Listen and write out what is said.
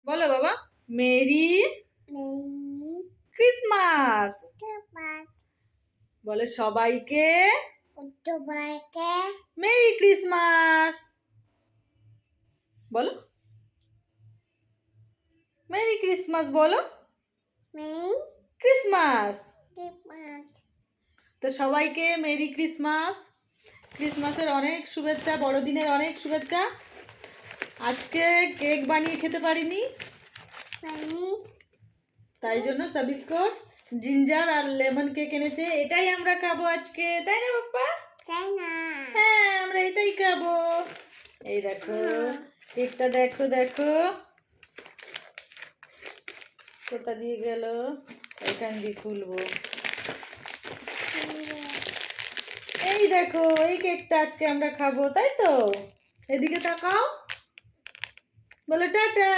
বলো বাবা। Merry Christmas. বলো সবাইকে মেরি ক্রিসমাস। বলো মেরি ক্রিসমাস। বলো ক্রিসমাস। তো সবাইকে মেরি ক্রিসমাস। ক্রিসমাসের অনেক শুভেচ্ছা, বড়দিনের অনেক শুভেচ্ছা। আজকে কেক বানিয়ে খেতে পারিনি, তাই জন্য সাবিস্কর জিঞ্জার আর লেমন কেক এনেছে, এটাই আমরা খাবো আজকে, তাই না বাপ্পা? হ্যাঁ, আমরা এটাই খাবো। এই দেখো কেকটা, দেখো দেখো কোথা দিয়ে গেল, এখান দিয়ে খুলবো। এই দেখো এই কেকটা আজকে আমরা খাবো, তাই তো? এদিকে তাকাও, বলো টাটা।